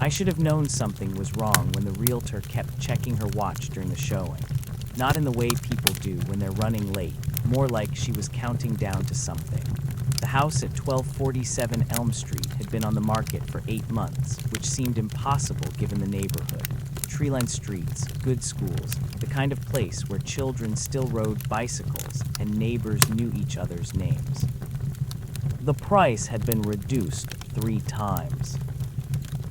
I should have known something was wrong when the realtor kept checking her watch during the showing. Not in the way people do when they're running late, more like she was counting down to something. The house at 1247 Elm Street had been on the market for 8 months, which seemed impossible given the neighborhood. Tree-lined streets, good schools, the kind of place where children still rode bicycles and neighbors knew each other's names. The price had been reduced 3 times.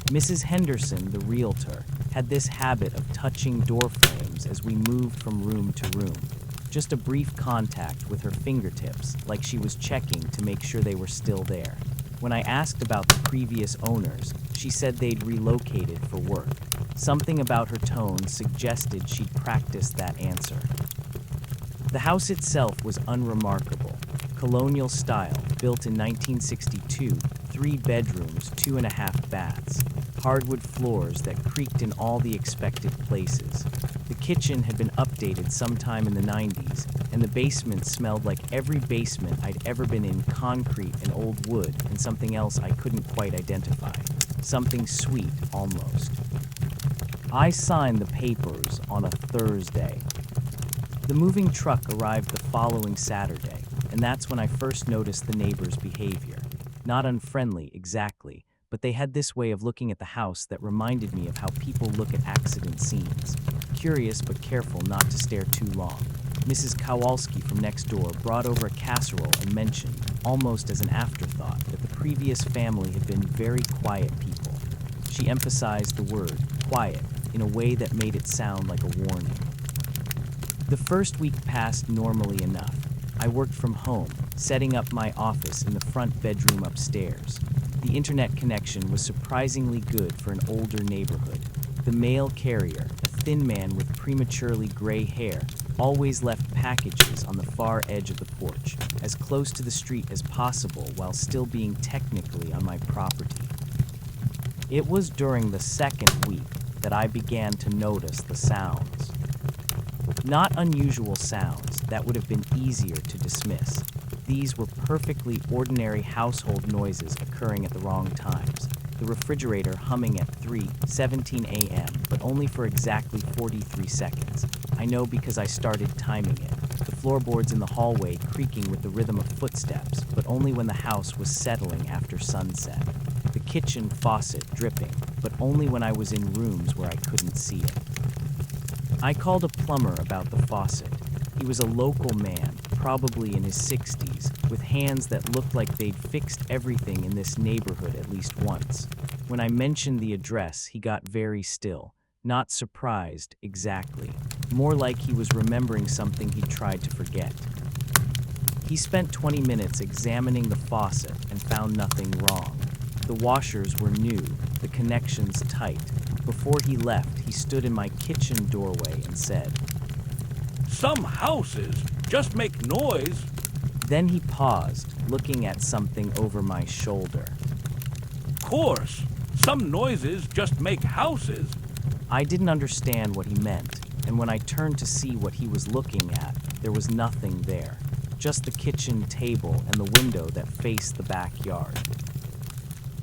Mrs. Henderson, the realtor, had this habit of touching door frames as we moved from room to room. Just a brief contact with her fingertips, like she was checking to make sure they were still there. When I asked about the previous owners, she said they'd relocated for work. Something about her tone suggested she'd practiced that answer. The house itself was unremarkable. Colonial style, built in 1962, 3 bedrooms, 2.5 baths. Hardwood floors that creaked in all the expected places. The kitchen had been updated sometime in the 90s, and the basement smelled like every basement I'd ever been in: concrete and old wood and something else I couldn't quite identify. Something sweet, almost. I signed the papers on a Thursday. The moving truck arrived the following Saturday, and that's when I first noticed the neighbors' behavior. Not unfriendly, exactly, but they had this way of looking at the house that reminded me of how people look at accident scenes. Curious but careful not to stare too long. Mrs. Kowalski from next door brought over a casserole and mentioned, almost as an afterthought, that the previous family had been very quiet people. She emphasized the word, quiet, in a way that made it sound like a warning. The first week passed normally enough. I worked from home, setting up my office in the front bedroom upstairs. The internet connection was surprisingly good for an older neighborhood. The mail carrier, a thin man with prematurely gray hair, always left packages on the far edge of the porch, as close to the street as possible while still being technically on my property. It was during the second week that I began to notice the sounds. Not unusual sounds that would have been easier to dismiss. These were perfectly ordinary household noises occurring at the wrong times. The refrigerator humming at 3:17 a.m., but only for exactly 43 seconds. I know because I started timing it. The floorboards in the hallway creaking with the rhythm of footsteps, but only when the house was settling after sunset. The kitchen faucet dripping, but only when I was in rooms where I couldn't see it. I called a plumber about the faucet. He was a local man, probably in his 60s, with hands that looked like they'd fixed everything in this neighborhood at least once. When I mentioned the address, he got very still. Not surprised, exactly. More like he was remembering something he'd tried to forget. He spent 20 minutes examining the faucet and found nothing wrong. The washers were new, the connections tight. Before he left, he stood in my kitchen doorway and said, "Some houses just make noise." Then he paused, looking at something over my shoulder. "Course, some noises just make houses." I didn't understand what he meant, and when I turned to see what he was looking at, there was nothing there. Just the kitchen table and the window that faced the backyard.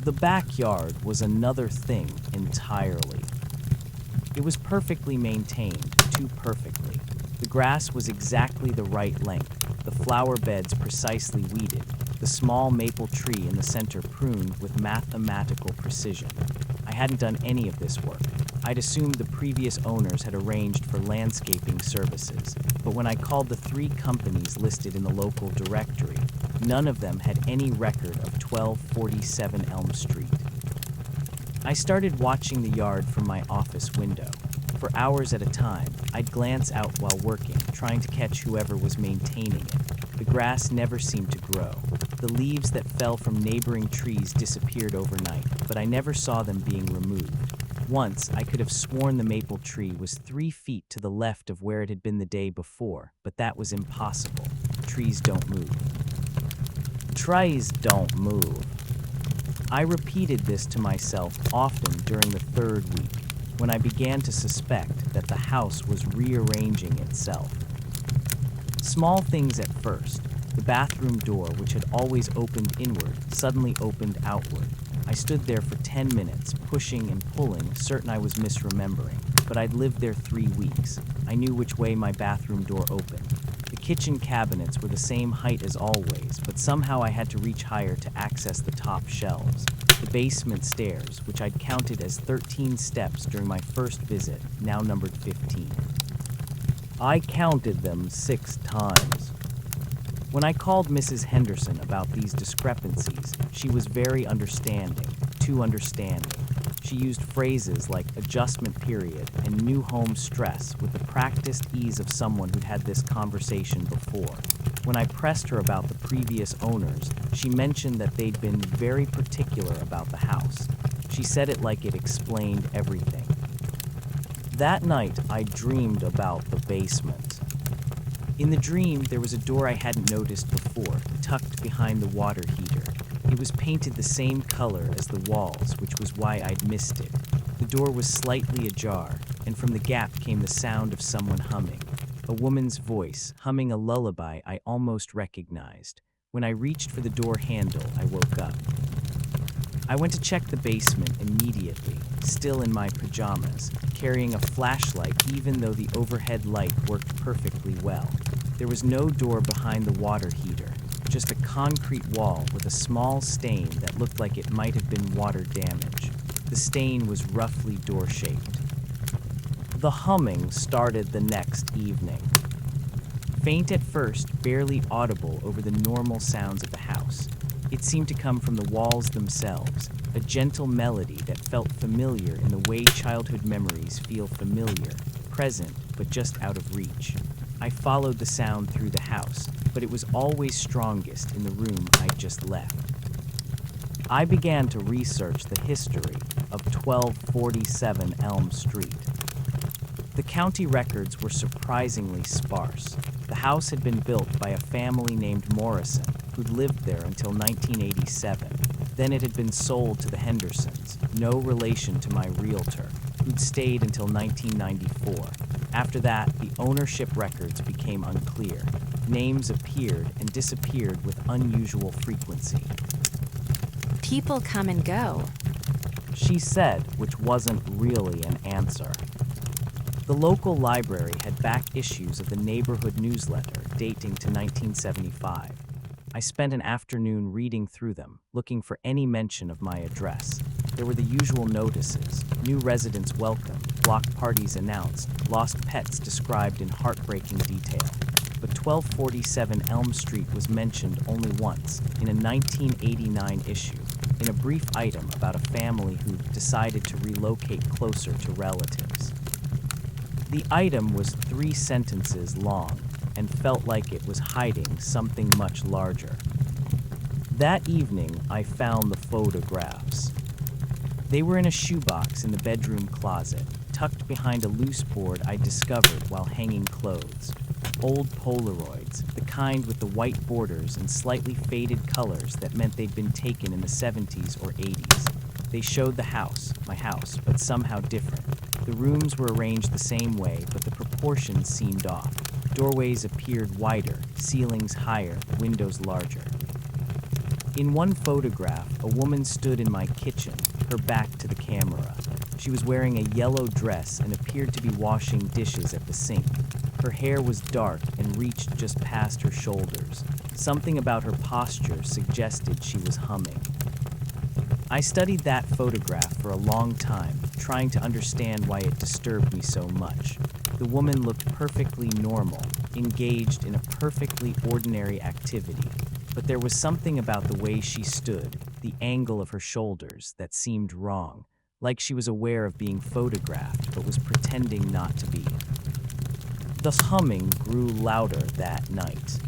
The backyard was another thing entirely. It was perfectly maintained, too perfectly. The grass was exactly the right length, the flower beds precisely weeded, the small maple tree in the center pruned with mathematical precision. I hadn't done any of this work. I'd assumed the previous owners had arranged for landscaping services, but when I called the 3 companies listed in the local directory, none of them had any record of 1247 Elm Street. I started watching the yard from my office window. For hours at a time, I'd glance out while working, trying to catch whoever was maintaining it. The grass never seemed to grow. The leaves that fell from neighboring trees disappeared overnight, but I never saw them being removed. Once, I could have sworn the maple tree was 3 feet to the left of where it had been the day before, but that was impossible. Trees don't move. Trees don't move. I repeated this to myself often during the 3rd week, when I began to suspect that the house was rearranging itself. Small things at first. The bathroom door, which had always opened inward, suddenly opened outward. I stood there for 10 minutes, pushing and pulling, certain I was misremembering. But I'd lived there 3 weeks. I knew which way my bathroom door opened. The kitchen cabinets were the same height as always, but somehow I had to reach higher to access the top shelves. The basement stairs, which I'd counted as 13 steps during my first visit, now numbered 15. I counted them 6 times. When I called Mrs. Henderson about these discrepancies, she was very understanding, too understanding. She used phrases like adjustment period and new home stress with the practiced ease of someone who'd had this conversation before. When I pressed her about the previous owners, she mentioned that they'd been very particular about the house. She said it like it explained everything. That night, I dreamed about the basement. In the dream, there was a door I hadn't noticed before, tucked behind the water heater. It was painted the same color as the walls, which was why I'd missed it. The door was slightly ajar, and from the gap came the sound of someone humming. A woman's voice, humming a lullaby I almost recognized. When I reached for the door handle, I woke up. I went to check the basement immediately, still in my pajamas, carrying a flashlight even though the overhead light worked perfectly well. There was no door behind the water heater, just a concrete wall with a small stain that looked like it might have been water damage. The stain was roughly door-shaped. The humming started the next evening. Faint at first, barely audible over the normal sounds of the house. It seemed to come from the walls themselves, a gentle melody that felt familiar in the way childhood memories feel familiar, present, but just out of reach. I followed the sound through the house, but it was always strongest in the room I'd just left. I began to research the history of 1247 Elm Street. The county records were surprisingly sparse. The house had been built by a family named Morrison, who'd lived there until 1987. Then it had been sold to the Hendersons, no relation to my realtor, who'd stayed until 1994. After that, the ownership records became unclear. Names appeared and disappeared with unusual frequency. People come and go, She said, which wasn't really an answer. The local library had back issues of the neighborhood newsletter dating to 1975. I spent an afternoon reading through them, looking for any mention of my address. There were the usual notices: new residents welcome, block parties announced, lost pets described in heartbreaking detail. But 1247 Elm Street was mentioned only once, in a 1989 issue, in a brief item about a family who decided to relocate closer to relatives. The item was 3 sentences long and felt like it was hiding something much larger. That evening, I found the photographs. They were in a shoebox in the bedroom closet, tucked behind a loose board I discovered while hanging clothes. Old Polaroids, the kind with the white borders and slightly faded colors that meant they'd been taken in the 70s or 80s. They showed the house, my house, but somehow different. The rooms were arranged the same way, but the proportions seemed off. Doorways appeared wider, ceilings higher, windows larger. In one photograph, a woman stood in my kitchen, her back to the camera. She was wearing a yellow dress and appeared to be washing dishes at the sink. Her hair was dark and reached just past her shoulders. Something about her posture suggested she was humming. I studied that photograph for a long time, trying to understand why it disturbed me so much. The woman looked perfectly normal, engaged in a perfectly ordinary activity, but there was something about the way she stood, the angle of her shoulders, that seemed wrong, like she was aware of being photographed but was pretending not to be. The humming grew louder that night.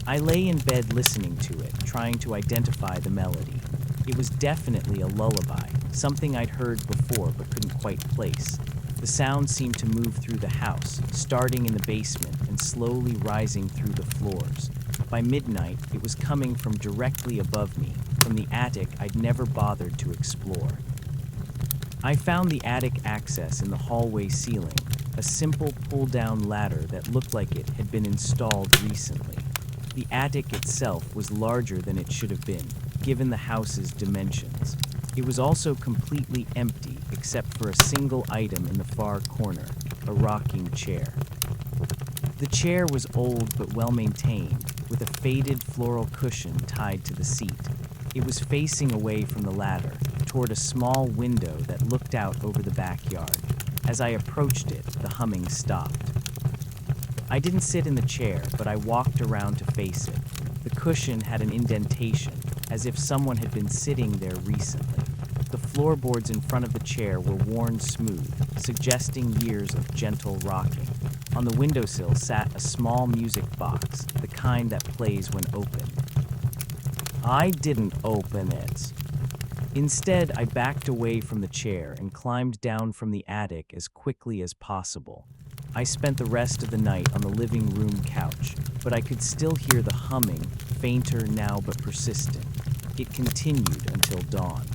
I lay in bed listening to it, trying to identify the melody. It was definitely a lullaby, something I'd heard before but couldn't quite place. The sound seemed to move through the house, starting in the basement and slowly rising through the floors. By midnight, it was coming from directly above me, from the attic I'd never bothered to explore. I found the attic access in the hallway ceiling, a simple pull-down ladder that looked like it had been installed recently. The attic itself was larger than it should have been, given the house's dimensions. It was also completely empty except for a single item in the far corner, a rocking chair. The chair was old but well maintained, with a faded floral cushion tied to the seat. It was facing away from the ladder, toward a small window that looked out over the backyard. As I approached it, the humming stopped. I didn't sit in the chair, but I walked around to face it. The cushion had an indentation, as if someone had been sitting there recently. The floorboards in front of the chair were worn smooth, suggesting years of gentle rocking. On the windowsill sat a small music box, the kind that plays when opened. I didn't open it. Instead, I backed away from the chair and climbed down from the attic as quickly as possible. I spent the rest of the night on the living room couch, but I could still hear the humming, fainter now but persistent. It continued until dawn.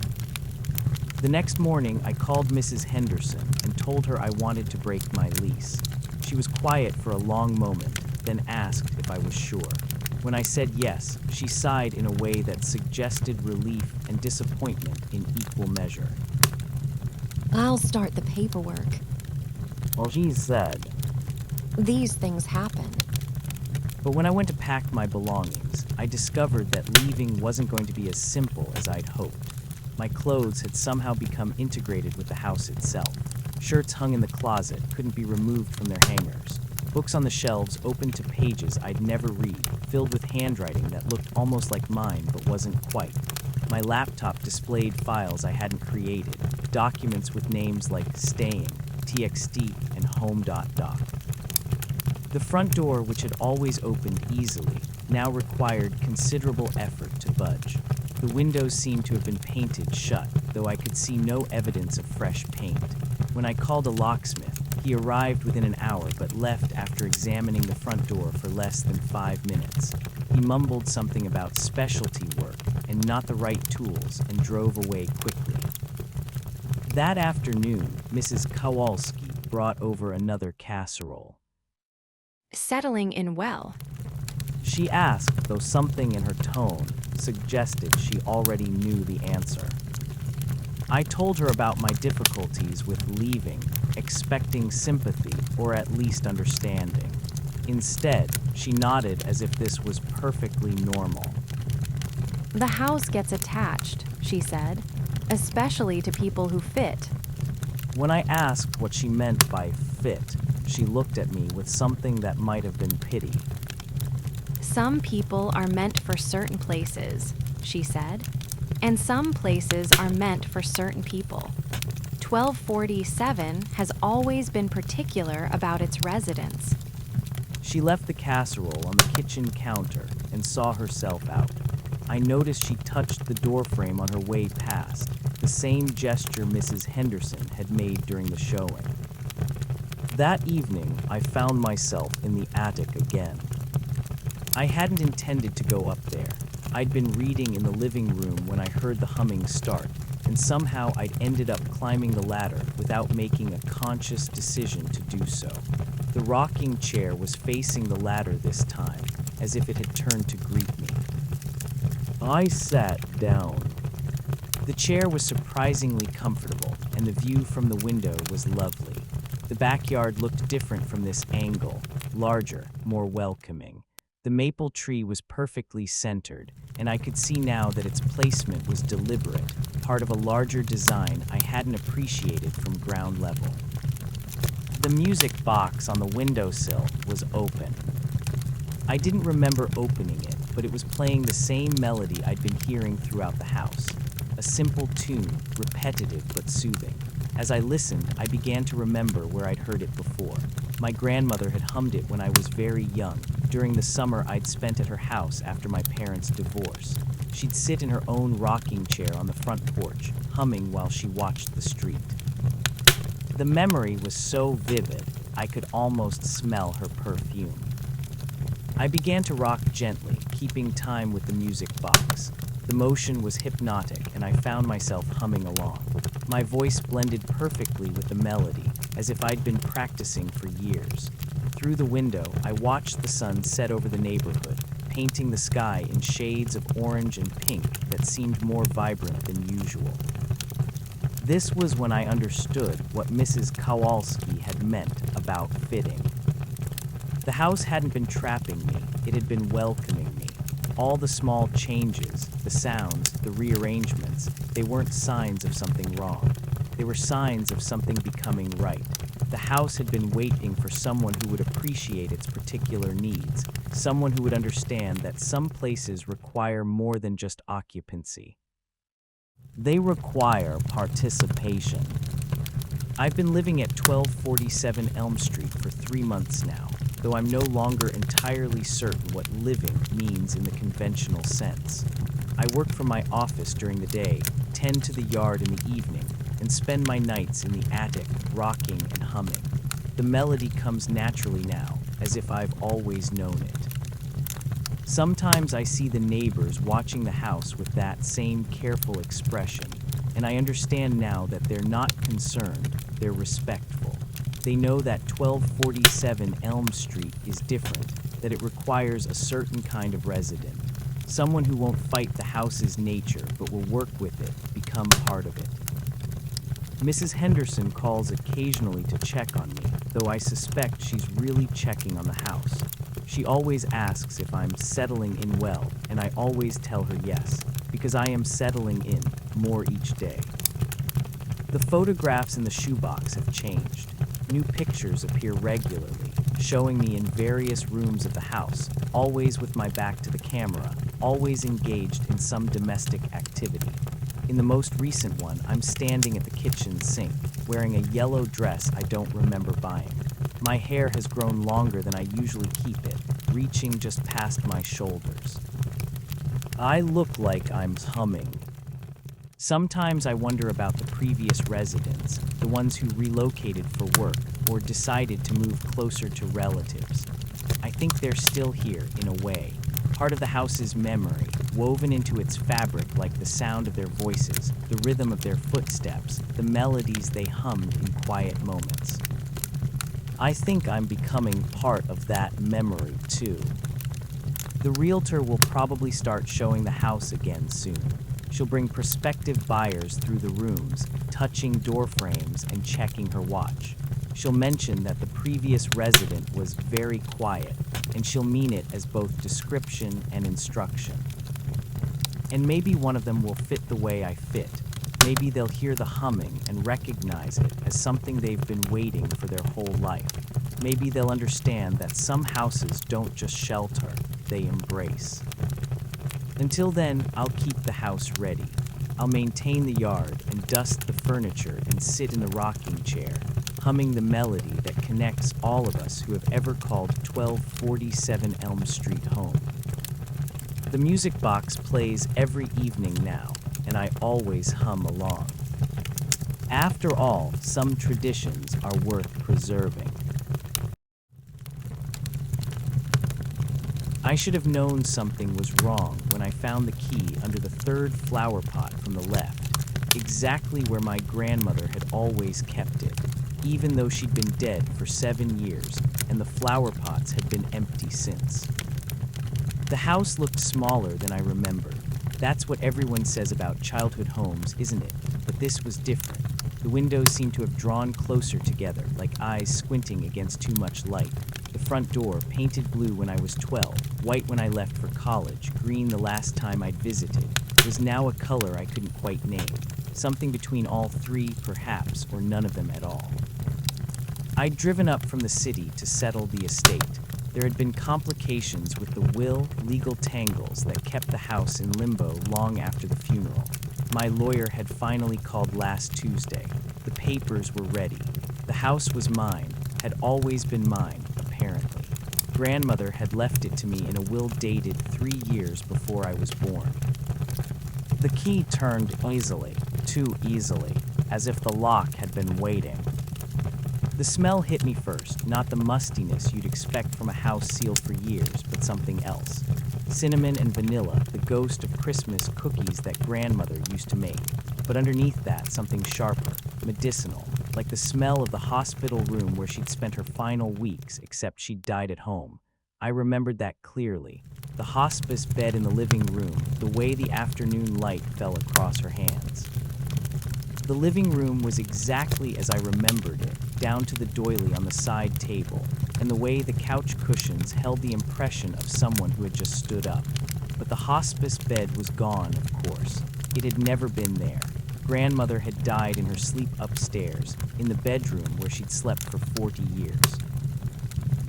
The next morning, I called Mrs. Henderson and told her I wanted to break my lease. She was quiet for a long moment, then asked if I was sure. When I said yes, she sighed in a way that suggested relief and disappointment in equal measure. I'll start the paperwork. Well, she said. These things happen. But when I went to pack my belongings, I discovered that leaving wasn't going to be as simple as I'd hoped. My clothes had somehow become integrated with the house itself. Shirts hung in the closet couldn't be removed from their hangers. Books on the shelves opened to pages I'd never read, filled with handwriting that looked almost like mine but wasn't quite. My laptop displayed files I hadn't created, documents with names like staying, txt, and home.doc. The front door, which had always opened easily, now required considerable effort to budge. The windows seemed to have been painted shut, though I could see no evidence of fresh paint. When I called a locksmith, he arrived within an hour but left after examining the front door for less than 5 minutes. He mumbled something about specialty work and not the right tools and drove away quickly. That afternoon, Mrs. Kowalski brought over another casserole. Settling in well. She asked, though something in her tone suggested she already knew the answer. I told her about my difficulties with leaving, expecting sympathy or at least understanding. Instead, she nodded as if this was perfectly normal. The house gets attached, she said, especially to people who fit. When I asked what she meant by fit, she looked at me with something that might have been pity. Some people are meant for certain places, she said, and some places are meant for certain people. 1247 has always been particular about its residents. She left the casserole on the kitchen counter and saw herself out. I noticed she touched the doorframe on her way past, the same gesture Mrs. Henderson had made during the showing. That evening, I found myself in the attic again. I hadn't intended to go up there. I'd been reading in the living room when I heard the humming start, and somehow I'd ended up climbing the ladder without making a conscious decision to do so. The rocking chair was facing the ladder this time, as if it had turned to greet me. I sat down. The chair was surprisingly comfortable, and the view from the window was lovely. The backyard looked different from this angle, larger, more welcoming. The maple tree was perfectly centered, and I could see now that its placement was deliberate, part of a larger design I hadn't appreciated from ground level. The music box on the windowsill was open. I didn't remember opening it, but it was playing the same melody I'd been hearing throughout the house. A simple tune, repetitive but soothing. As I listened, I began to remember where I'd heard it before. My grandmother had hummed it when I was very young, during the summer I'd spent at her house after my parents' divorce. She'd sit in her own rocking chair on the front porch, humming while she watched the street. The memory was so vivid, I could almost smell her perfume. I began to rock gently, keeping time with the music box. The motion was hypnotic, and I found myself humming along. My voice blended perfectly with the melody, as if I'd been practicing for years. Through the window, I watched the sun set over the neighborhood, painting the sky in shades of orange and pink that seemed more vibrant than usual. This was when I understood what Mrs. Kowalski had meant about fitting. The house hadn't been trapping me, it had been welcoming me. All the small changes, the sounds, the rearrangements, they weren't signs of something wrong. They were signs of something becoming right. The house had been waiting for someone who would appreciate its particular needs, someone who would understand that some places require more than just occupancy. They require participation. I've been living at 1247 Elm Street for 3 months now, though I'm no longer entirely certain what living means in the conventional sense. I work from my office during the day, tend to the yard in the evening, and spend my nights in the attic, rocking and humming. The melody comes naturally now, as if I've always known it. Sometimes I see the neighbors watching the house with that same careful expression, and I understand now that they're not concerned, they're respectful. They know that 1247 Elm Street is different, that it requires a certain kind of resident, someone who won't fight the house's nature but will work with it, become part of it. Mrs. Henderson calls occasionally to check on me, though I suspect she's really checking on the house. She always asks if I'm settling in well, and I always tell her yes, because I am settling in more each day. The photographs in the shoebox have changed. New pictures appear regularly, showing me in various rooms of the house, always with my back to the camera, always engaged in some domestic activity. In the most recent one, I'm standing at the kitchen sink, wearing a yellow dress I don't remember buying. My hair has grown longer than I usually keep it, reaching just past my shoulders. I look like I'm humming. Sometimes I wonder about the previous residents, the ones who relocated for work or decided to move closer to relatives. I think they're still here, in a way, part of the house's memory, woven into its fabric like the sound of their voices, the rhythm of their footsteps, the melodies they hummed in quiet moments. I think I'm becoming part of that memory, too. The realtor will probably start showing the house again soon. She'll bring prospective buyers through the rooms, touching door frames and checking her watch. She'll mention that the previous resident was very quiet, and she'll mean it as both description and instruction. And maybe one of them will fit the way I fit. Maybe they'll hear the humming and recognize it as something they've been waiting for their whole life. Maybe they'll understand that some houses don't just shelter, they embrace. Until then, I'll keep the house ready. I'll maintain the yard and dust the furniture and sit in the rocking chair, humming the melody that connects all of us who have ever called 1247 Elm Street home. The music box plays every evening now, and I always hum along. After all, some traditions are worth preserving. I should have known something was wrong when I found the key under the third flower pot from the left, exactly where my grandmother had always kept it, even though she'd been dead for 7 years and the flower pots had been empty since. The house looked smaller than I remembered. That's what everyone says about childhood homes, isn't it? But this was different. The windows seemed to have drawn closer together, like eyes squinting against too much light. The front door, painted blue when I was 12, white when I left for college, green the last time I'd visited, was now a color I couldn't quite name. Something between all three, perhaps, or none of them at all. I'd driven up from the city to settle the estate. There had been complications with the will, legal tangles that kept the house in limbo long after the funeral. My lawyer had finally called last Tuesday. The papers were ready. The house was mine, had always been mine, apparently. Grandmother had left it to me in a will dated 3 years before I was born. The key turned easily, too easily, as if the lock had been waiting. The smell hit me first, not the mustiness you'd expect from a house sealed for years, but something else. Cinnamon and vanilla, the ghost of Christmas cookies that grandmother used to make. But underneath that, something sharper, medicinal, like the smell of the hospital room where she'd spent her final weeks, except she'd died at home. I remembered that clearly. The hospice bed in the living room, the way the afternoon light fell across her hands. The living room was exactly as I remembered it, down to the doily on the side table, and the way the couch cushions held the impression of someone who had just stood up. But the hospice bed was gone, of course. It had never been there. Grandmother had died in her sleep upstairs, in the bedroom where she'd slept for 40 years.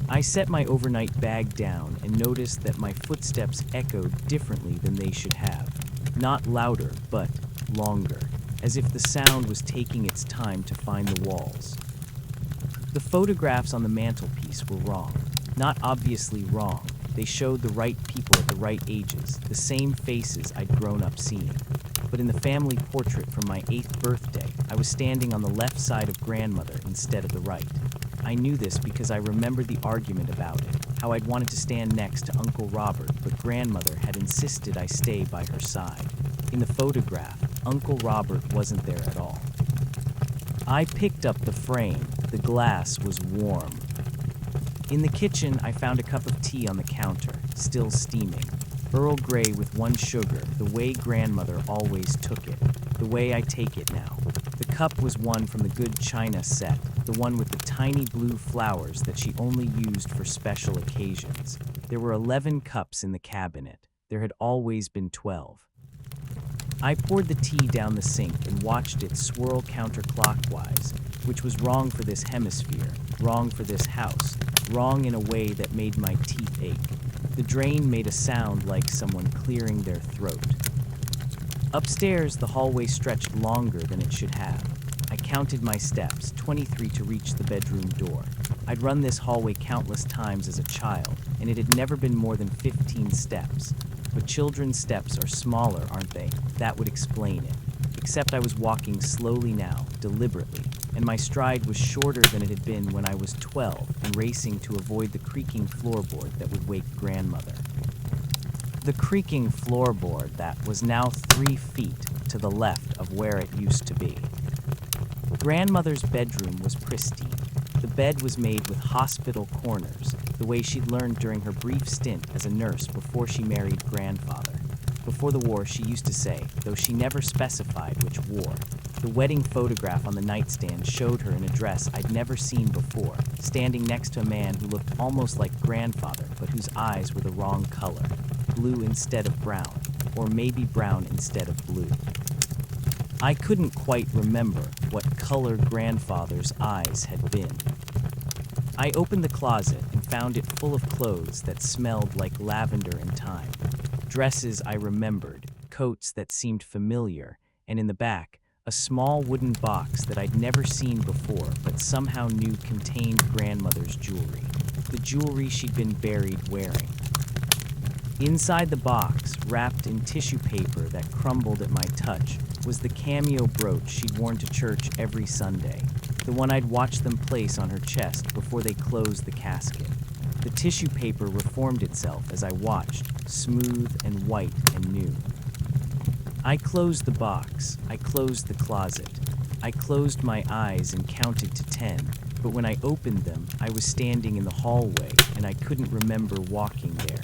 I set my overnight bag down and noticed that my footsteps echoed differently than they should have. Not louder, but longer, as if the sound was taking its time to find the walls. The photographs on the mantelpiece were wrong. Not obviously wrong. They showed the right people at the right ages, the same faces I'd grown up seeing. But in the family portrait from my 8th birthday, I was standing on the left side of grandmother instead of the right. I knew this because I remembered the argument about it, how I'd wanted to stand next to Uncle Robert, but grandmother had insisted I stay by her side. In the photograph, Uncle Robert wasn't there at all. I picked up the frame. The glass was warm. In the kitchen, I found a cup of tea on the counter, still steaming. Earl Grey with 1 sugar, the way grandmother always took it, the way I take it now. The cup was one from the good china set, the one with the tiny blue flowers that she only used for special occasions. There were 11 cups in the cabinet. There had always been 12. I poured the tea down the sink and watched it swirl counterclockwise, which was wrong for this hemisphere, wrong for this house, wrong in a way that made my teeth ache. The drain made a sound like someone clearing their throat. Upstairs, the hallway stretched longer than it should have. I counted my steps, 23 to reach the bedroom door. I'd run this hallway countless times as a child, and it had never been more than 15 steps. But children's steps are smaller, aren't they? That would explain it. Except I was walking slowly now, deliberately, and my stride was shorter than it had been when I was 12 and racing to avoid the creaking floorboard that would wake grandmother. The creaking floorboard that was now 3 feet to the left of where it used to be. Grandmother's bedroom was pristine. The bed was made with hospital corners, the way she'd learned during her brief stint as a nurse before she married grandfather. Before the war, she used to say, though she never specified which war. The wedding photograph on the nightstand showed her in a dress I'd never seen before, standing next to a man who looked almost like grandfather, but whose eyes were the wrong color. Blue instead of brown, or maybe brown instead of blue. I couldn't quite remember what color grandfather's eyes had been. I opened the closet and found it full of clothes that smelled like lavender and thyme. Dresses I remembered, coats that seemed familiar, and in the back, a small wooden box that I'd never seen before but somehow knew contained grandmother's jewelry. The jewelry she'd been buried wearing. Inside the box, wrapped in tissue paper that crumbled at my touch, was the cameo brooch she'd worn to church every Sunday, the one I'd watched them place on her chest before they closed the casket. The tissue paper reformed itself as I watched, smooth and white and new. I closed the box. I closed the closet. I closed my eyes and counted to 10, but when I opened them, I was standing in the hallway and I couldn't remember walking there.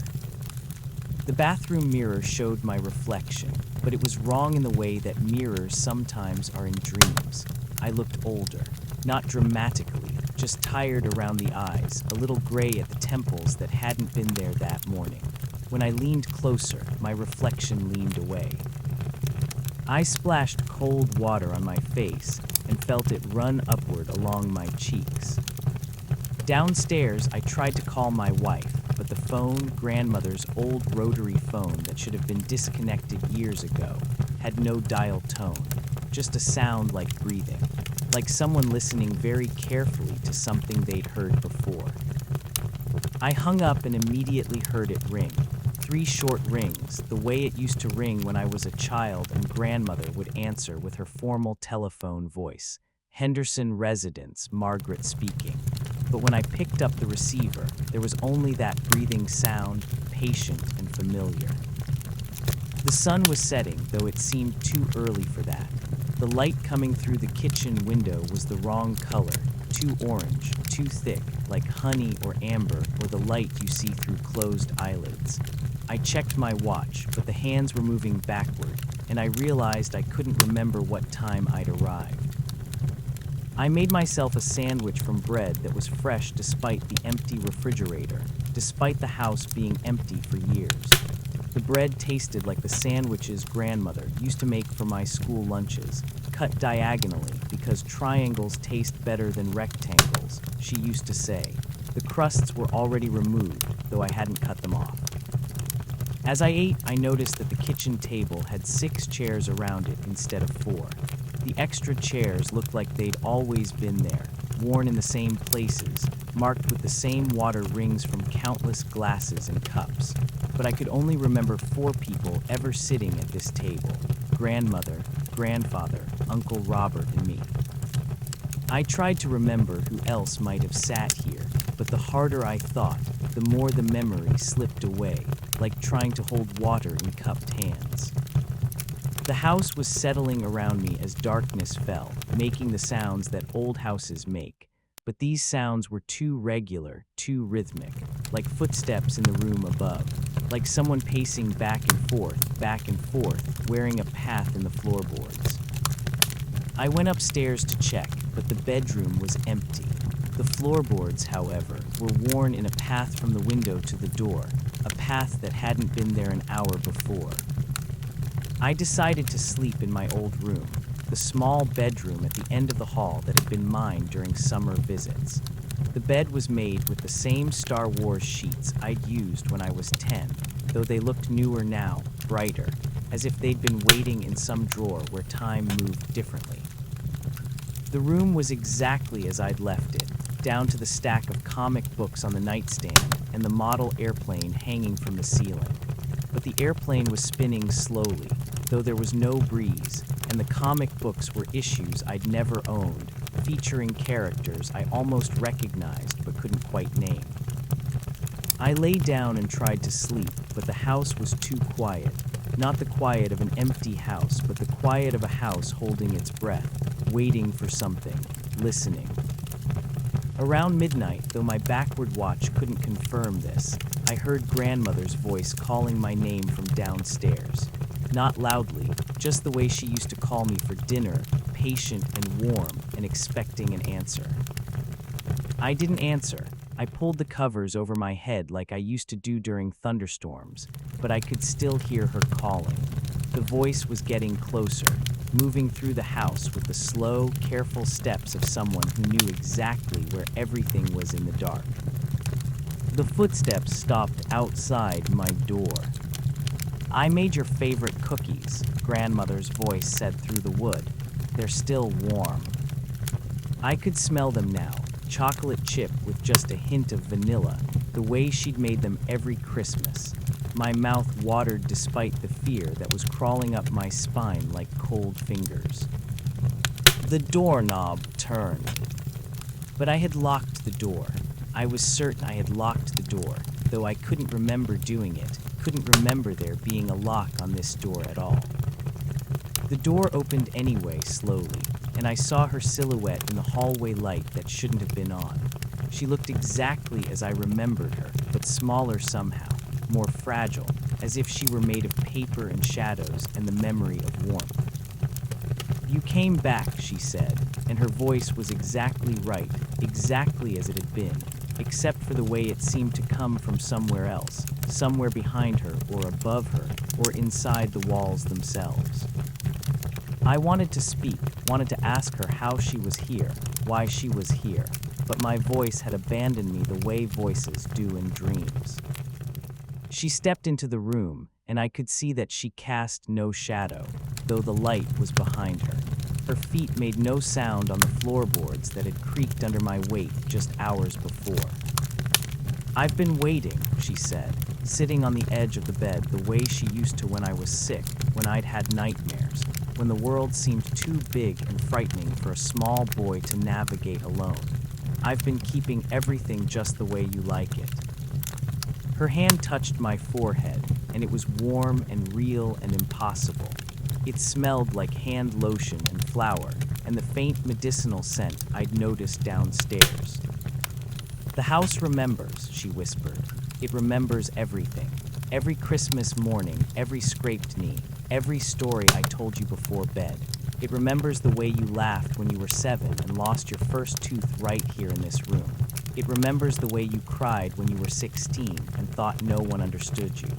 The bathroom mirror showed my reflection, but it was wrong in the way that mirrors sometimes are in dreams. I looked older, not dramatically, just tired around the eyes, a little gray at the temples that hadn't been there that morning. When I leaned closer, my reflection leaned away. I splashed cold water on my face and felt it run upward along my cheeks. Downstairs, I tried to call my wife, but the phone, grandmother's old rotary phone that should have been disconnected years ago, had no dial tone, just a sound like breathing, like someone listening very carefully to something they'd heard before. I hung up and immediately heard it ring. 3 short rings, the way it used to ring when I was a child and grandmother would answer with her formal telephone voice. Henderson Residence, Margaret speaking. But when I picked up the receiver, there was only that breathing sound, patient and familiar. The sun was setting, though it seemed too early for that. The light coming through the kitchen window was the wrong color, too orange, too thick, like honey or amber or the light you see through closed eyelids. I checked my watch, but the hands were moving backward, and I realized I couldn't remember what time I'd arrived. I made myself a sandwich from bread that was fresh despite the empty refrigerator, despite the house being empty for years. The bread tasted like the sandwiches grandmother used to make for my school lunches, cut diagonally because triangles taste better than rectangles, she used to say. The crusts were already removed, though I hadn't cut them off. As I ate, I noticed that the kitchen table had 6 chairs around it instead of 4. The extra chairs looked like they'd always been there, worn in the same places, marked with the same water rings from countless glasses and cups. But I could only remember 4 people ever sitting at this table: grandmother, grandfather, Uncle Robert, and me. I tried to remember who else might have sat here, but the harder I thought, the more the memory slipped away, like trying to hold water in cupped hands. The house was settling around me as darkness fell, making the sounds that old houses make. But these sounds were too regular, too rhythmic, like footsteps in the room above, like someone pacing back and forth, wearing a path in the floorboards. I went upstairs to check, but the bedroom was empty. The floorboards, however, were worn in a path from the window to the door, a path that hadn't been there an hour before. I decided to sleep in my old room, the small bedroom at the end of the hall that had been mine during summer visits. The bed was made with the same Star Wars sheets I'd used when I was 10, though they looked newer now, brighter, as if they'd been waiting in some drawer where time moved differently. The room was exactly as I'd left it, down to the stack of comic books on the nightstand and the model airplane hanging from the ceiling. But the airplane was spinning slowly, though there was no breeze, and the comic books were issues I'd never owned, featuring characters I almost recognized but couldn't quite name. I lay down and tried to sleep, but the house was too quiet. Not the quiet of an empty house, but the quiet of a house holding its breath, waiting for something, listening. Around midnight, though my backward watch couldn't confirm this, I heard grandmother's voice calling my name from downstairs. Not loudly, just the way she used to call me for dinner, patient and warm and expecting an answer. I didn't answer. I pulled the covers over my head like I used to do during thunderstorms, but I could still hear her calling. The voice was getting closer, moving through the house with the slow, careful steps of someone who knew exactly where everything was in the dark. The footsteps stopped outside my door. "I made your favorite cookies," grandmother's voice said through the wood. "They're still warm." I could smell them now, chocolate chip with just a hint of vanilla, the way she'd made them every Christmas. My mouth watered despite the fear that was crawling up my spine like cold fingers. The doorknob turned. But I had locked the door. I was certain I had locked the door, though I couldn't remember doing it, couldn't remember there being a lock on this door at all. The door opened anyway, slowly, and I saw her silhouette in the hallway light that shouldn't have been on. She looked exactly as I remembered her, but smaller somehow, more fragile, as if she were made of paper and shadows and the memory of warmth. "You came back," she said, and her voice was exactly right, exactly as it had been, except for the way it seemed to come from somewhere else, somewhere behind her or above her or inside the walls themselves. I wanted to speak, wanted to ask her how she was here, why she was here, but my voice had abandoned me the way voices do in dreams. She stepped into the room, and I could see that she cast no shadow, though the light was behind her. Her feet made no sound on the floorboards that had creaked under my weight just hours before. "I've been waiting," she said, sitting on the edge of the bed the way she used to when I was sick, when I'd had nightmares, when the world seemed too big and frightening for a small boy to navigate alone. "I've been keeping everything just the way you like it." Her hand touched my forehead, and it was warm and real and impossible. It smelled like hand lotion and flour, and the faint medicinal scent I'd noticed downstairs. "The house remembers," she whispered. "It remembers everything. Every Christmas morning, every scraped knee, every story I told you before bed. It remembers the way you laughed when you were 7 and lost your first tooth right here in this room. It remembers the way you cried when you were 16 and thought no one understood you."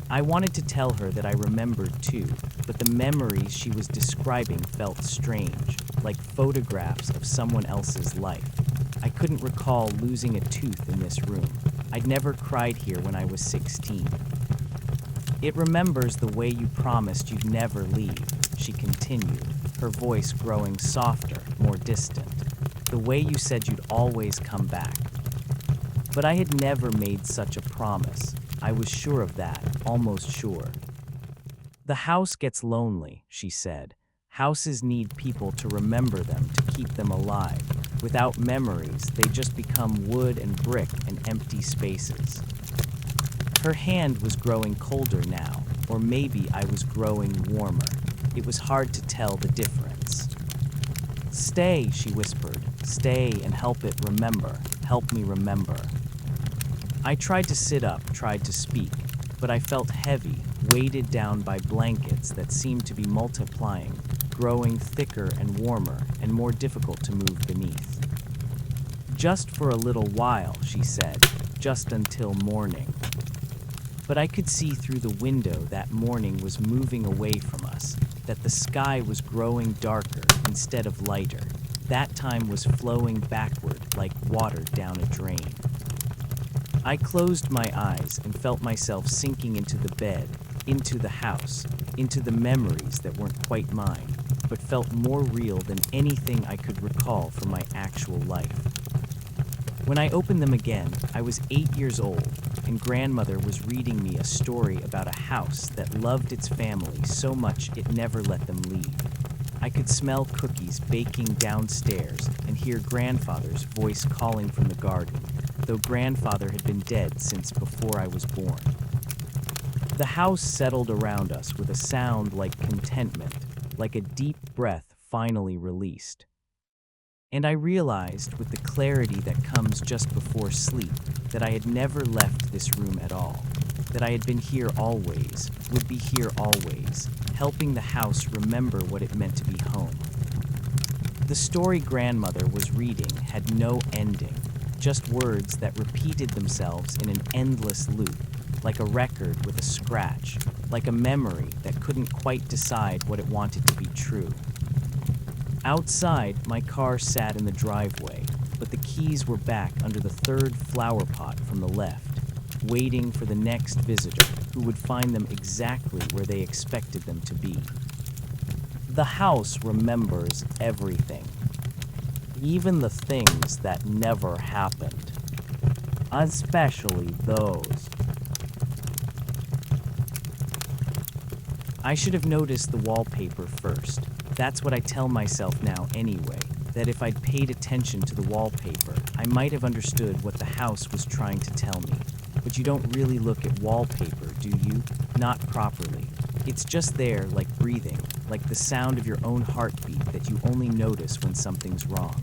I wanted to tell her that I remembered too, but the memories she was describing felt strange, like photographs of someone else's life. I couldn't recall losing a tooth in this room. I'd never cried here when I was 16. "It remembers the way you promised you'd never leave," she continued, her voice growing softer, more distant. "The way you said you'd always come back." But I had never made such a promise. I was sure of that, almost sure. "The house gets lonely," she said. "Houses need people to remember them, to keep them alive. Without memories, they just become wood and brick and empty spaces." Her hand was growing colder now, or maybe I was growing warmer. It was hard to tell the difference. "Stay," she whispered. "Stay and help it remember. Help me remember." I tried to sit up, tried to speak, but I felt heavy, weighted down by blankets that seemed to be multiplying, growing thicker and warmer and more difficult to move beneath. "Just for a little while," she said, "just until morning." But I could see through the window that morning was moving away from us, that the sky was growing darker instead of lighter. That time was flowing backward like water down a drain. I closed my eyes and felt myself sinking into the bed, into the house, into the memories that weren't quite mine, but felt more real than anything I could recall from my actual life. When I opened them again, I was 8 years old, and grandmother was reading me a story about a house that loved its family so much it never let them leave. I could smell cookies baking downstairs and hear grandfather's voice calling from the garden, though grandfather had been dead since before I was born. The house settled around us with a sound like contentment, like a deep breath finally released. And I realized, with the clarity that comes just before sleep, that I had never left this room at all, that I had been here always, would be here always, helping the house remember what it meant to be home. The story grandmother was reading had no ending, just words that repeated themselves in an endless loop, like a record with a scratch, like a memory that couldn't quite decide what it wanted to be true. Outside, my car sat in the driveway, but the keys were back under the third flower pot from the left, waiting for the next visitor who would find them exactly where they expected them to be. The house remembers everything, even the things that never happened, especially those. I should have noticed the wallpaper first. That's what I tell myself now anyway, that if I'd paid attention to the wallpaper, I might have understood what the house was trying to tell me. But you don't really look at wallpaper, do you? Not properly. It's just there, like breathing, like the sound of your own heartbeat that you only notice when something's wrong.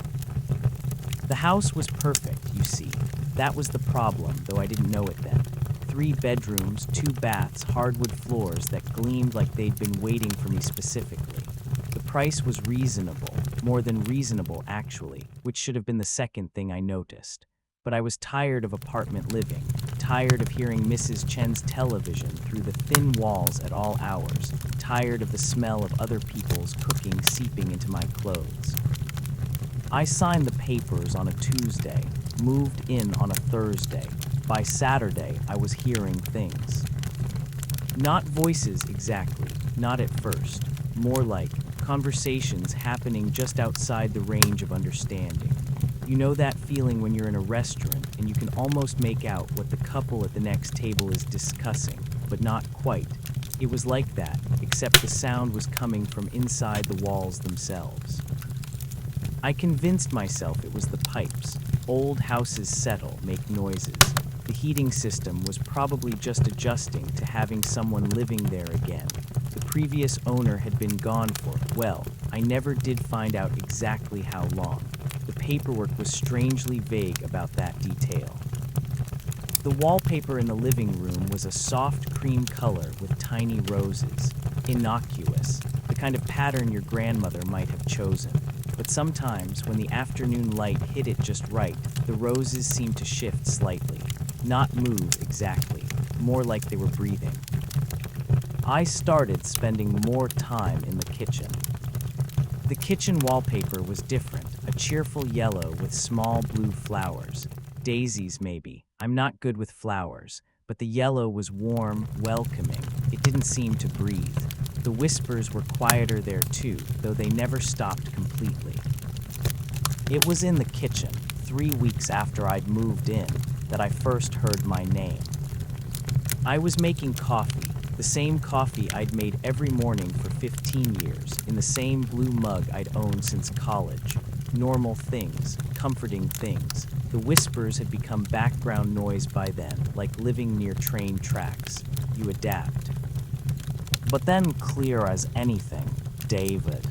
The house was perfect, you see. That was the problem, though I didn't know it then. 3 bedrooms, 2 baths, hardwood floors that gleamed like they'd been waiting for me specifically. The price was reasonable, more than reasonable actually, which should have been the second thing I noticed. But I was tired of apartment living, tired of hearing Mrs. Chen's television through the thin walls at all hours, tired of the smell of other people's cooking seeping into my clothes. I signed the papers on a Tuesday, moved in on a Thursday. By Saturday, I was hearing things. Not voices exactly, not at first. More like conversations happening just outside the range of understanding. You know that feeling when you're in a restaurant and you can almost make out what the couple at the next table is discussing, but not quite. It was like that, except the sound was coming from inside the walls themselves. I convinced myself it was the pipes. Old houses settle, make noises. The heating system was probably just adjusting to having someone living there again. The previous owner had been gone for, well, I never did find out exactly how long. The paperwork was strangely vague about that detail. The wallpaper in the living room was a soft cream color with tiny roses. Innocuous, the kind of pattern your grandmother might have chosen. But sometimes, when the afternoon light hit it just right, the roses seemed to shift slightly. Not move exactly, more like they were breathing. I started spending more time in the kitchen. The kitchen wallpaper was different, a cheerful yellow with small blue flowers. Daisies, maybe. I'm not good with flowers, but the yellow was warm, welcoming. It didn't seem to breathe. The whispers were quieter there too, though they never stopped completely. It was in the kitchen, 3 weeks after I'd moved in, that I first heard my name. I was making coffee, the same coffee I'd made every morning for 15 years, in the same blue mug I'd owned since college. Normal things, comforting things. The whispers had become background noise by then, like living near train tracks. You adapt. But then, clear as anything, David.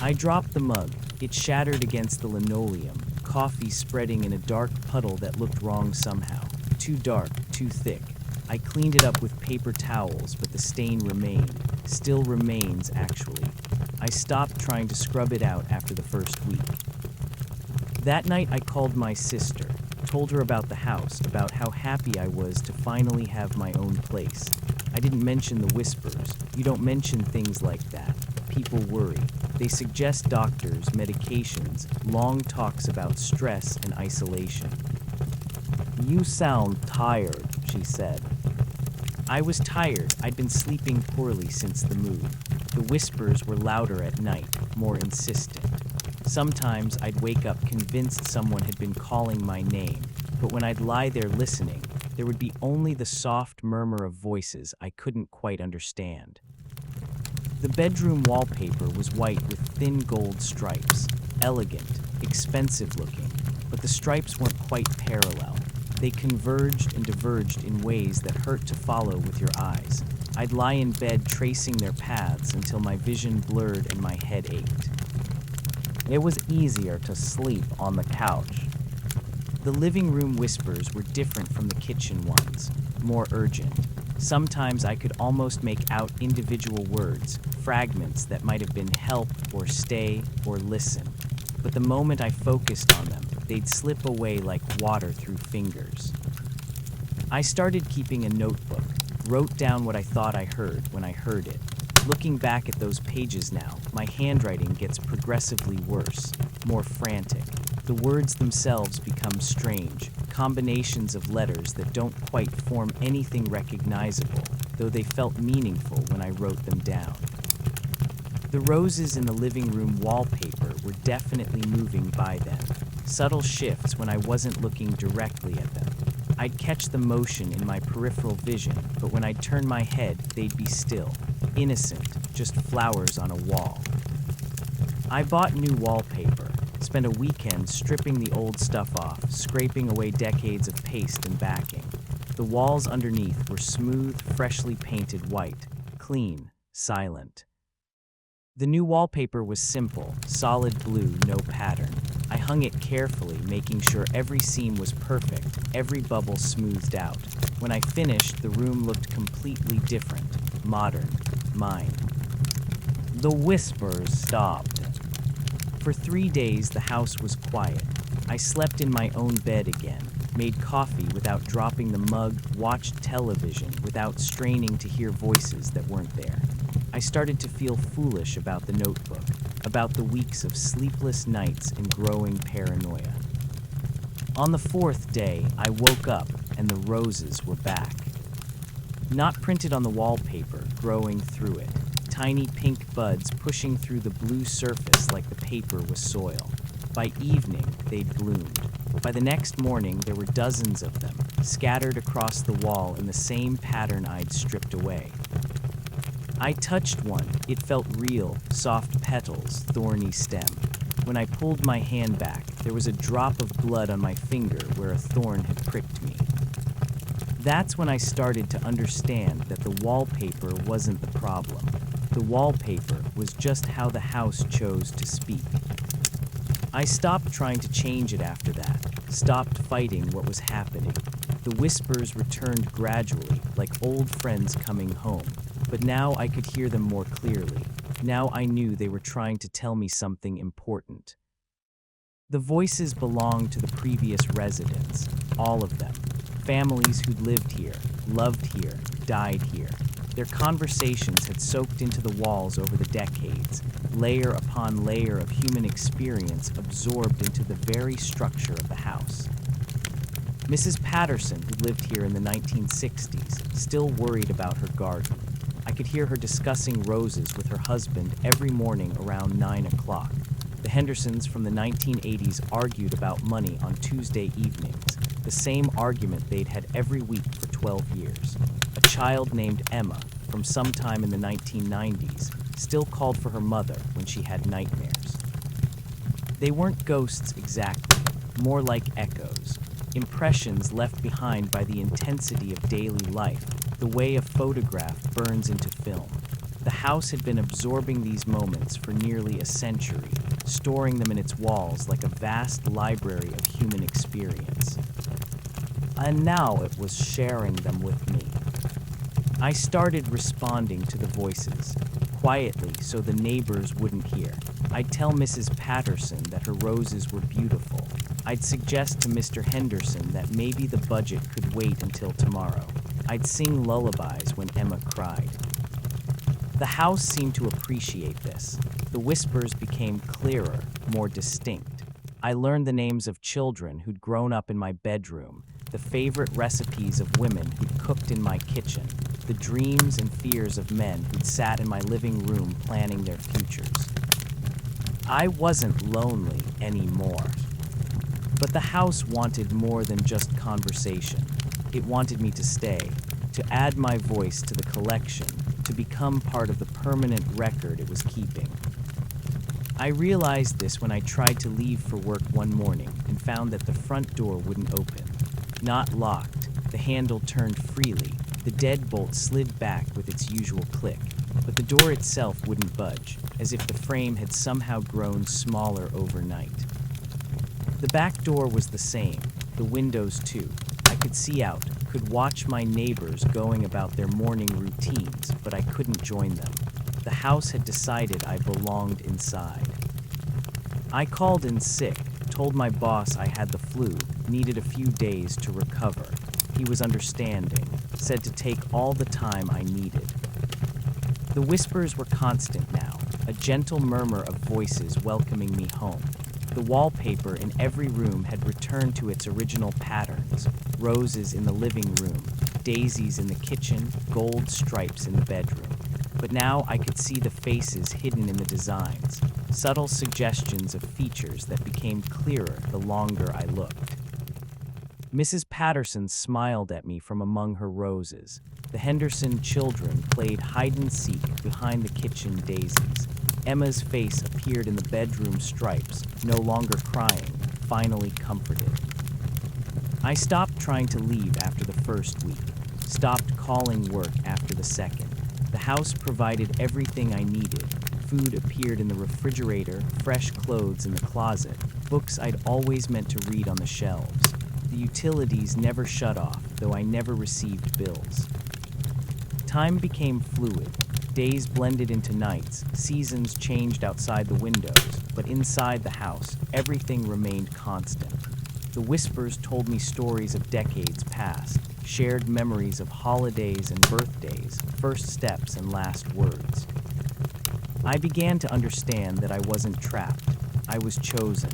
I dropped the mug. It shattered against the linoleum, coffee spreading in a dark puddle that looked wrong somehow. Too dark, too thick. I cleaned it up with paper towels, but the stain remained. Still remains, actually. I stopped trying to scrub it out after the first week. That night I called my sister, told her about the house, about how happy I was to finally have my own place. I didn't mention the whispers. You don't mention things like that. People worry. They suggest doctors, medications, long talks about stress and isolation. "You sound tired," she said. I was tired. I'd been sleeping poorly since the move. The whispers were louder at night, more insistent. Sometimes I'd wake up convinced someone had been calling my name, but when I'd lie there listening, there would be only the soft murmur of voices I couldn't quite understand. The bedroom wallpaper was white with thin gold stripes, elegant, expensive looking, but the stripes weren't quite parallel. They converged and diverged in ways that hurt to follow with your eyes. I'd lie in bed tracing their paths until my vision blurred and my head ached. It was easier to sleep on the couch. The living room whispers were different from the kitchen ones, more urgent. Sometimes I could almost make out individual words, fragments that might have been help or stay or listen. But the moment I focused on them, they'd slip away like water through fingers. I started keeping a notebook, wrote down what I thought I heard when I heard it. Looking back at those pages now, my handwriting gets progressively worse, more frantic. The words themselves become strange, combinations of letters that don't quite form anything recognizable, though they felt meaningful when I wrote them down. The roses in the living room wallpaper were definitely moving by then, subtle shifts when I wasn't looking directly at them. I'd catch the motion in my peripheral vision, but when I'd turn my head, they'd be still, innocent, just flowers on a wall. I bought new wallpaper, spent a weekend stripping the old stuff off, scraping away decades of paste and backing. The walls underneath were smooth, freshly painted white, clean, silent. The new wallpaper was simple, solid blue, no pattern. I hung it carefully, making sure every seam was perfect, every bubble smoothed out. When I finished, the room looked completely different, modern, mine. The whispers stopped. For 3 days, the house was quiet. I slept in my own bed again, made coffee without dropping the mug, watched television without straining to hear voices that weren't there. I started to feel foolish about the notebook, about the weeks of sleepless nights and growing paranoia. On the 4th day, I woke up and the roses were back. Not printed on the wallpaper, growing through it. Tiny pink buds pushing through the blue surface like the paper was soil. By evening, they'd bloomed. By the next morning, there were dozens of them, scattered across the wall in the same pattern I'd stripped away. I touched one. It felt real, soft petals, thorny stem. When I pulled my hand back, there was a drop of blood on my finger where a thorn had pricked me. That's when I started to understand that the wallpaper wasn't the problem. The wallpaper was just how the house chose to speak. I stopped trying to change it after that, stopped fighting what was happening. The whispers returned gradually, like old friends coming home, but now I could hear them more clearly. Now I knew they were trying to tell me something important. The voices belonged to the previous residents, all of them. Families who'd lived here, loved here, died here. Their conversations had soaked into the walls over the decades, layer upon layer of human experience absorbed into the very structure of the house. Mrs. Patterson, who lived here in the 1960s, still worried about her garden. I could hear her discussing roses with her husband every morning around 9 o'clock. The Hendersons from the 1980s argued about money on Tuesday evenings, the same argument they'd had every week for 12 years. A child named Emma, from sometime in the 1990s, still called for her mother when she had nightmares. They weren't ghosts exactly, more like echoes, impressions left behind by the intensity of daily life, the way a photograph burns into film. The house had been absorbing these moments for nearly a century, storing them in its walls like a vast library of human experience. And now it was sharing them with me. I started responding to the voices, quietly so the neighbors wouldn't hear. I'd tell Mrs. Patterson that her roses were beautiful. I'd suggest to Mr. Henderson that maybe the budget could wait until tomorrow. I'd sing lullabies when Emma cried. The house seemed to appreciate this. The whispers became clearer, more distinct. I learned the names of children who'd grown up in my bedroom, the favorite recipes of women who'd cooked in my kitchen, the dreams and fears of men who'd sat in my living room planning their futures. I wasn't lonely anymore. But the house wanted more than just conversation. It wanted me to stay, to add my voice to the collection, to become part of the permanent record it was keeping. I realized this when I tried to leave for work one morning and found that the front door wouldn't open. Not locked, the handle turned freely, the deadbolt slid back with its usual click, but the door itself wouldn't budge, as if the frame had somehow grown smaller overnight. The back door was the same, the windows too. I could see out, could watch my neighbors going about their morning routines, but I couldn't join them. The house had decided I belonged inside. I called in sick, told my boss I had the flu, needed a few days to recover. He was understanding, said to take all the time I needed. The whispers were constant now, a gentle murmur of voices welcoming me home. The wallpaper in every room had returned to its original patterns, roses in the living room, daisies in the kitchen, gold stripes in the bedroom. But now I could see the faces hidden in the designs, subtle suggestions of features that became clearer the longer I looked. Mrs. Patterson smiled at me from among her roses. The Henderson children played hide-and-seek behind the kitchen daisies. Emma's face appeared in the bedroom stripes, no longer crying, finally comforted. I stopped trying to leave after the first week, stopped calling work after the second. The house provided everything I needed. Food appeared in the refrigerator, fresh clothes in the closet, books I'd always meant to read on the shelves. The utilities never shut off, though I never received bills. Time became fluid. Days blended into nights, seasons changed outside the windows, but inside the house, everything remained constant. The whispers told me stories of decades past, shared memories of holidays and birthdays, first steps and last words. I began to understand that I wasn't trapped. I was chosen.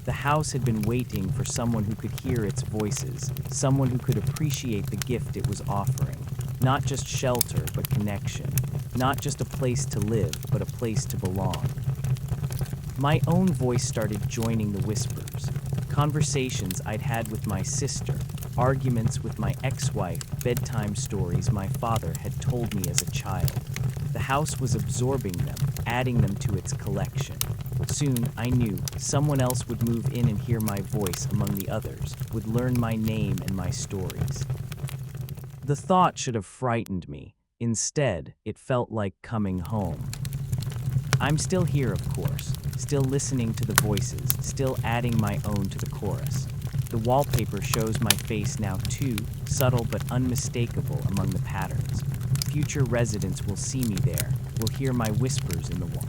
The house had been waiting for someone who could hear its voices, someone who could appreciate the gift it was offering. Not just shelter, but connection. Not just a place to live, but a place to belong. My own voice started joining the whispers. Conversations I'd had with my sister, arguments with my ex-wife, bedtime stories my father had told me as a child. The house was absorbing them, adding them to its collection. Soon, I knew, someone else would move in and hear my voice among the others, would learn my name and my stories. The thought should have frightened me. Instead, it felt like coming home. I'm still here, of course, still listening to the voices, still adding my own to the chorus. The wallpaper shows my face now too, subtle but unmistakable among the patterns. Future residents will see me there, will hear my whispers in the wall.